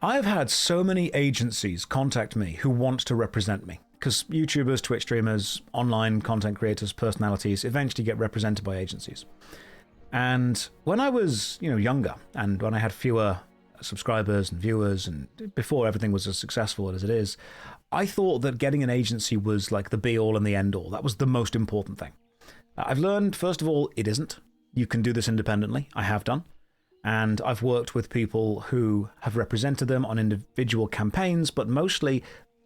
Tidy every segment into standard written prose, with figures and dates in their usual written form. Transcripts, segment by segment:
I've had so many agencies contact me who want to represent me. Because YouTubers, Twitch streamers, online content creators, personalities eventually get represented by agencies. And when I was, younger, and when I had fewer subscribers and viewers, and before everything was as successful as it is, I thought that getting an agency was like the be-all and the end-all. That was the most important thing. I've learned, first of all, it isn't. You can do this independently. I have done. And I've worked with people who have represented them on individual campaigns, but mostly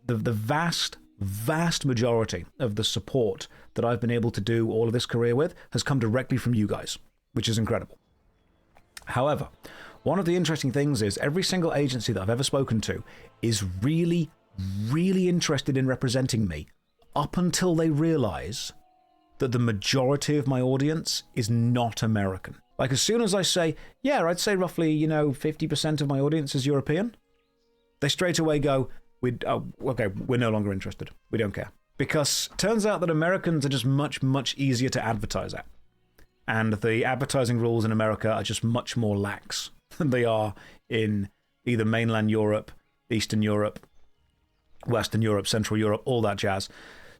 the vast majority of the support that I've been able to do all of this career with has come directly from you guys, which is incredible. However, one of the interesting things is every single agency that I've ever spoken to is really, really interested in representing me up until they realize that the majority of my audience is not American. Like, as soon as I say, yeah, I'd say roughly, 50% of my audience is European, they straight away go, okay, we're no longer interested. We don't care. Because it turns out that Americans are just much, much easier to advertise at. And the advertising rules in America are just much more lax than they are in either mainland Europe, Eastern Europe, Western Europe, Central Europe, all that jazz.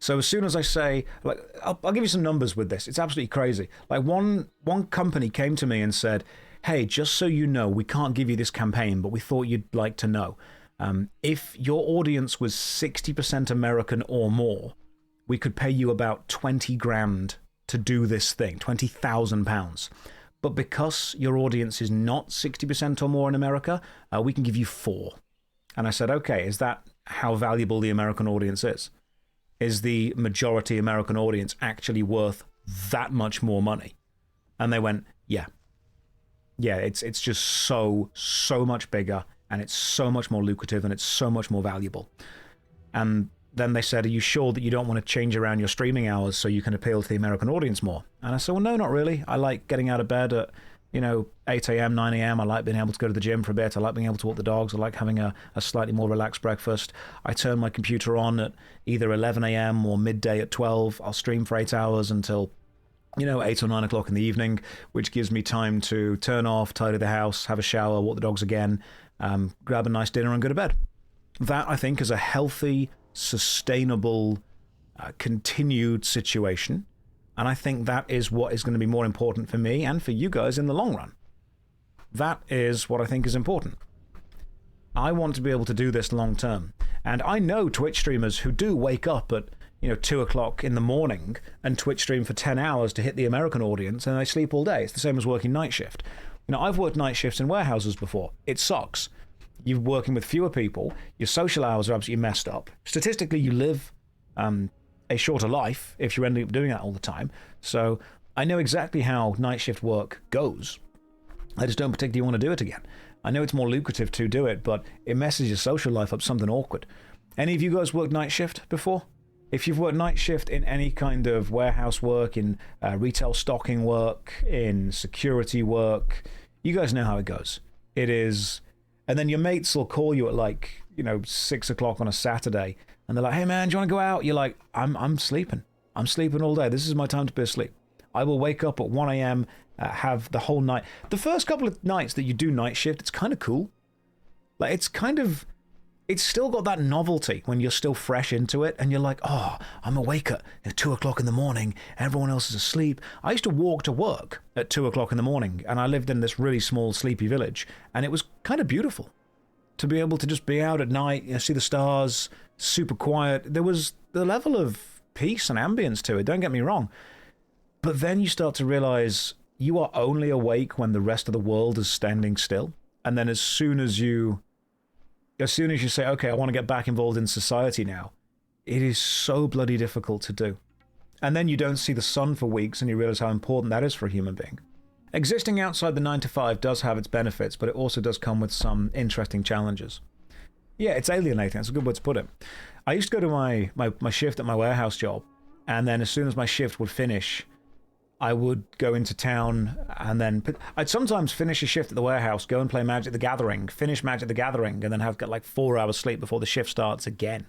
So as soon as I say, like, I'll give you some numbers with this. It's absolutely crazy. Like, one company came to me and said, hey, just so you know, we can't give you this campaign, but we thought you'd like to know. If your audience was 60% American or more, we could pay you about 20 grand to do this thing, £20,000. But because your audience is not 60% or more in America, we can give you 4. And I said, okay, is that how valuable the American audience is? Is the majority American audience actually worth that much more money? And they went, yeah. Yeah, it's just so much bigger, and it's so much more lucrative, and it's so much more valuable. And then they said, are you sure that you don't want to change around your streaming hours so you can appeal to the American audience more? And I said, well, no, not really. I like getting out of bed at, 8 a.m., 9 a.m. I like being able to go to the gym for a bit. I like being able to walk the dogs. I like having a slightly more relaxed breakfast. I turn my computer on at either 11 a.m. or midday at 12. I'll stream for 8 hours until 8 or 9 o'clock in the evening, which gives me time to turn off, tidy the house, have a shower, walk the dogs again, grab a nice dinner and go to bed. That, I think, is a healthy, sustainable, continued situation. And I think that is what is going to be more important for me and for you guys in the long run. That is what I think is important. I want to be able to do this long term. And I know Twitch streamers who do wake up at 2 o'clock in the morning and Twitch stream for 10 hours to hit the American audience, and they sleep all day. It's the same as working night shift. I've worked night shifts in warehouses before. It sucks. You're working with fewer people. Your social hours are absolutely messed up. Statistically, you live a shorter life if you end up doing that all the time. So I know exactly how night shift work goes. I just don't particularly want to do it again. I know it's more lucrative to do it, but it messes your social life up something awkward. Any of you guys worked night shift before? If you've worked night shift in any kind of warehouse work, in retail stocking work, in security work, you guys know how it goes. It is... And then your mates will call you at 6 o'clock on a Saturday, and they're like, hey man, do you want to go out? You're like, I'm sleeping. I'm sleeping all day. This is my time to be asleep. I will wake up at 1 a.m., have the whole night. The first couple of nights that you do night shift, it's kind of cool. It's still got that novelty when you're still fresh into it, and you're like, oh, I'm awake at 2 o'clock in the morning, everyone else is asleep. I used to walk to work at 2 o'clock in the morning, and I lived in this really small, sleepy village, and it was kind of beautiful to be able to just be out at night, see the stars, super quiet. There was the level of peace and ambience to it, don't get me wrong. But then you start to realize you are only awake when the rest of the world is standing still, and then as soon as you say, okay, I want to get back involved in society now, it is so bloody difficult to do. And then you don't see the sun for weeks and you realize how important that is for a human being. Existing outside the 9 to 5 does have its benefits, but it also does come with some interesting challenges. Yeah, it's alienating. That's a good way to put it. I used to go to my shift at my warehouse job, and then as soon as my shift would finish, I would go into town, and then I'd sometimes finish a shift at the warehouse, go and play Magic the Gathering, finish Magic the Gathering, and then have got 4 hours sleep before the shift starts again.